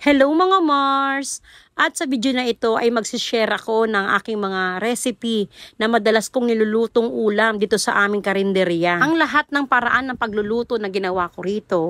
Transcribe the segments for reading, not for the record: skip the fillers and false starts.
Hello mga Mars! At sa video na ito ay magsishare ako ng aking mga recipe na madalas kong nilulutong ulam dito sa aming karinderya. Ang lahat ng paraan ng pagluluto na ginawa ko rito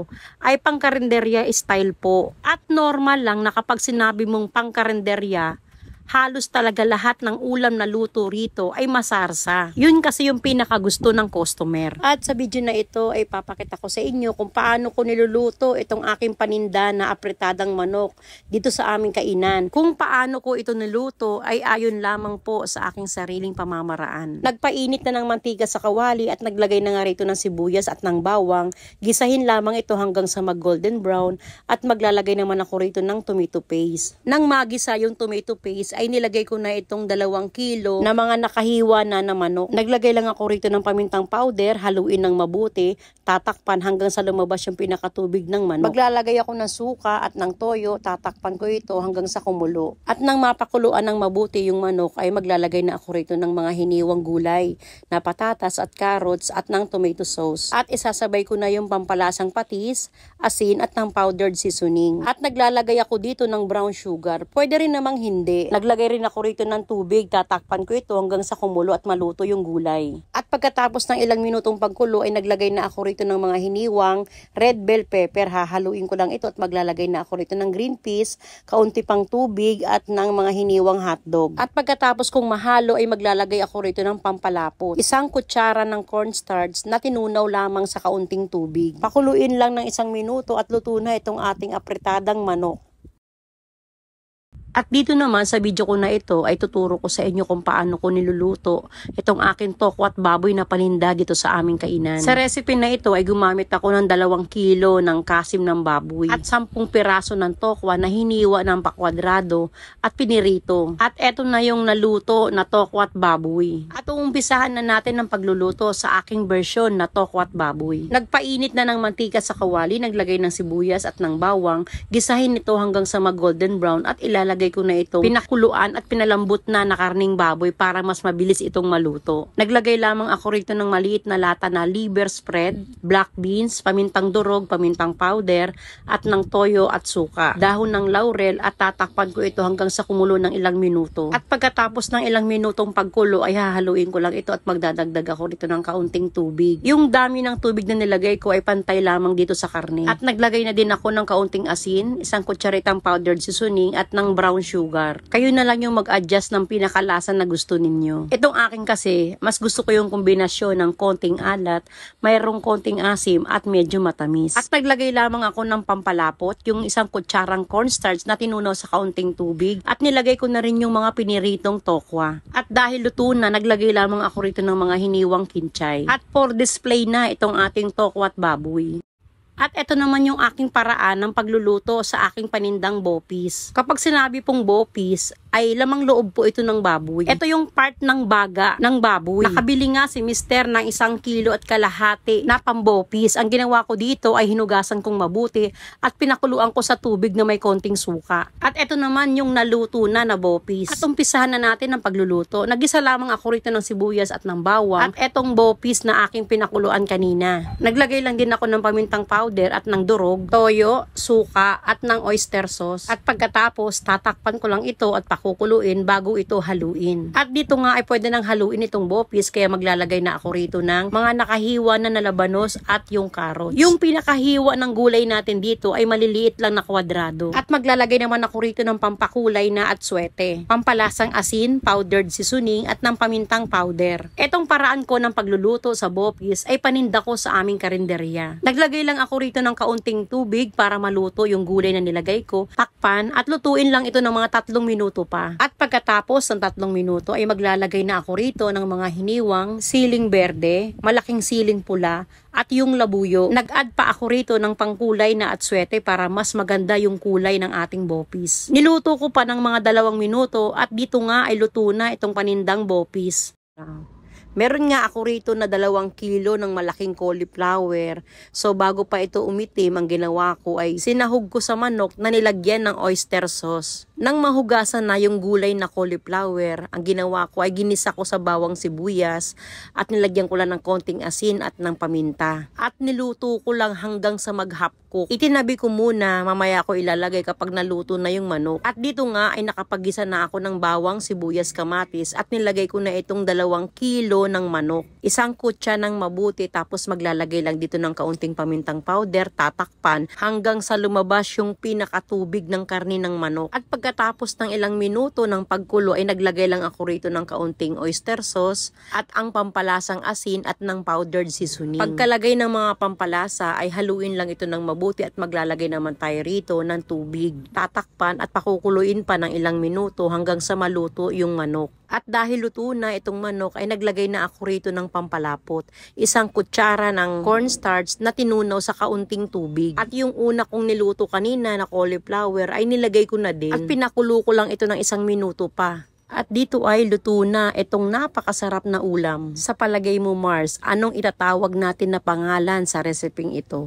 ay pangkarinderya style po. At normal lang na kapag sinabi mong pangkarinderya, halos talaga lahat ng ulam na luto rito ay masarsa. Yun kasi yung pinakagusto ng customer. At sa video na ito ay papakita ko sa inyo kung paano ko niluluto itong aking paninda na apretadang manok dito sa aming kainan. Kung paano ko ito niluto ay ayon lamang po sa aking sariling pamamaraan. Nagpainit na ng mantika sa kawali at naglagay na nga rito ng sibuyas at ng bawang. Gisahin lamang ito hanggang sa mag golden brown at maglalagay naman ako rito ng tomato paste. Nang magisa yung tomato paste ay nilagay ko na itong 2 kilo na mga nakahiwa na manok. Naglagay lang ako rito ng pamintang powder, haluin ng mabuti, tatakpan hanggang sa lumabas yung pinakatubig ng manok. Maglalagay ako ng suka at ng toyo, tatakpan ko ito hanggang sa kumulo. At nang mapakuluan ng mabuti yung manok ay maglalagay na ako rito ng mga hiniwang gulay na patatas at carrots at ng tomato sauce. At isasabay ko na yung pampalasang patis, asin at ng powdered seasoning. At naglalagay ako dito ng brown sugar. Pwede rin namang hindi. Naglagay rin ako rito ng tubig, tatakpan ko ito hanggang sa kumulo at maluto yung gulay. At pagkatapos ng ilang minutong pagkulo ay naglagay na ako rito ng mga hiniwang red bell pepper. Hahaluin ko lang ito at maglalagay na ako rito ng green peas, kaunti pang tubig at ng mga hiniwang hotdog. At pagkatapos kong mahalo ay maglalagay ako rito ng pampalapot. 1 kutsara ng cornstarch na tinunaw lamang sa kaunting tubig. Pakuluin lang ng 1 minuto at luto na itong ating apretadang manok. At dito naman sa video ko na ito ay tuturo ko sa inyo kung paano ko niluluto itong aking tokwat baboy na paninda dito sa aming kainan. Sa recipe na ito ay gumamit ako ng 2 kilo ng kasim ng baboy at 10 piraso ng tokwa na hiniwa ng pakwadrado at pinirito. At eto na yung naluto na tokwat baboy. At uumpisahan na natin ang pagluluto sa aking version na tokwat baboy. Nagpainit na ng mantika sa kawali, naglagay ng sibuyas at ng bawang, gisahin ito hanggang sa mag golden brown at ilalagay ko na itong pinakuluan at pinalambot na karning baboy para mas mabilis itong maluto. Naglagay lamang ako rito ng maliit na lata na liver spread, black beans, pamintang durog, pamintang powder, at ng toyo at suka. Dahon ng laurel at tatakpan ko ito hanggang sa kumulo ng ilang minuto. At pagkatapos ng ilang minutong pagkulo ay hahaluin ko lang ito at magdadagdag ako rito ng kaunting tubig. Yung dami ng tubig na nilagay ko ay pantay lamang dito sa karne. At naglagay na din ako ng kaunting asin, 1 kutsaritang powdered seasoning at ng brown sugar. Kayo na lang yung mag-adjust ng pinakalasa na gusto ninyo. Itong akin kasi, mas gusto ko yung kombinasyon ng konting alat, mayroong konting asim at medyo matamis. At naglagay lamang ako ng pampalapot, yung 1 kutsarang cornstarch na tinunaw sa kaunting tubig at nilagay ko na rin yung mga piniritong tokwa. At dahil luto na, naglagay lamang ako rito ng mga hiniwang kinchay. At for display na itong ating tokwa at baboy. At ito naman yung aking paraan ng pagluluto sa aking panindang bopis. Kapag sinabi pong bopis, ay lamang loob po ito ng baboy. Ito yung part ng baga ng baboy. Nakabili nga si Mister ng 1 kilo at kalahati na pambopis. Ang ginawa ko dito ay hinugasan kong mabuti at pinakuluan ko sa tubig na may konting suka. At ito naman yung naluto na bopis. At umpisahan na natin ang pagluluto. Nagisa lamang ako rito ng sibuyas at ng bawang. At etong bopis na aking pinakuluan kanina. Naglagay lang din ako ng pamintang powder at ng durog, toyo, suka at ng oyster sauce. At pagkatapos tatakpan ko lang ito at kukuluin bago ito haluin. At dito nga ay pwede nang haluin itong bopis kaya maglalagay na ako rito ng mga nakahiwa na labanos at yung carrots. Yung pinakahiwa ng gulay natin dito ay maliliit lang na kwadrado. At maglalagay naman ako rito ng pampakulay na atswete, pampalasang asin, powdered seasoning at ng pamintang powder. Etong paraan ko ng pagluluto sa bopis ay paninda ko sa aming karinderya. Naglagay lang ako rito ng kaunting tubig para maluto yung gulay na nilagay ko, takpan at lutuin lang ito ng mga 3 minuto pa. At pagkatapos ng 3 minuto ay maglalagay na ako rito ng mga hiniwang siling berde, malaking siling pula at yung labuyo. Nag-add pa ako rito ng pangkulay na atswete para mas maganda yung kulay ng ating bopis. Niluto ko pa ng mga 2 minuto at dito nga ay luto na itong panindang bopis. Meron nga ako rito na 2 kilo ng malaking cauliflower. So bago pa ito umitim, ang ginawa ko ay sinahog ko sa manok na nilagyan ng oyster sauce. Nang mahugasan na yung gulay na cauliflower, ang ginawa ko ay ginisa ko sa bawang sibuyas at nilagyan ko lang ng konting asin at ng paminta. At niluto ko lang hanggang sa mag-half cook. Itinabi ko muna, mamaya ko ilalagay kapag naluto na yung manok. At dito nga ay nakapagisa na ako ng bawang, sibuyas, kamatis at nilagay ko na itong 2 kilo ng manok. Isang kutsa ng mabuti tapos maglalagay lang dito ng kaunting pamintang powder, tatakpan hanggang sa lumabas yung pinakatubig ng karni ng manok. At pagkatapos ng ilang minuto ng pagkulo ay naglagay lang ako rito ng kaunting oyster sauce at ang pampalasang asin at ng powdered seasoning. Pagkalagay ng mga pampalasa ay haluin lang ito ng mabuti at maglalagay naman tayo rito ng tubig. Tatakpan at pakukuluin pa ng ilang minuto hanggang sa maluto yung manok. At dahil luto na itong manok ay naglagay na ako rito ng pampalapot. Isang kutsara ng cornstarch na tinunaw sa kaunting tubig. At yung una kong niluto kanina na cauliflower ay nilagay ko na din. At pinakulo ko lang ito ng 1 minuto pa. At dito ay luto na itong napakasarap na ulam. Sa palagay mo Mars, anong itatawag natin na pangalan sa reseping ito?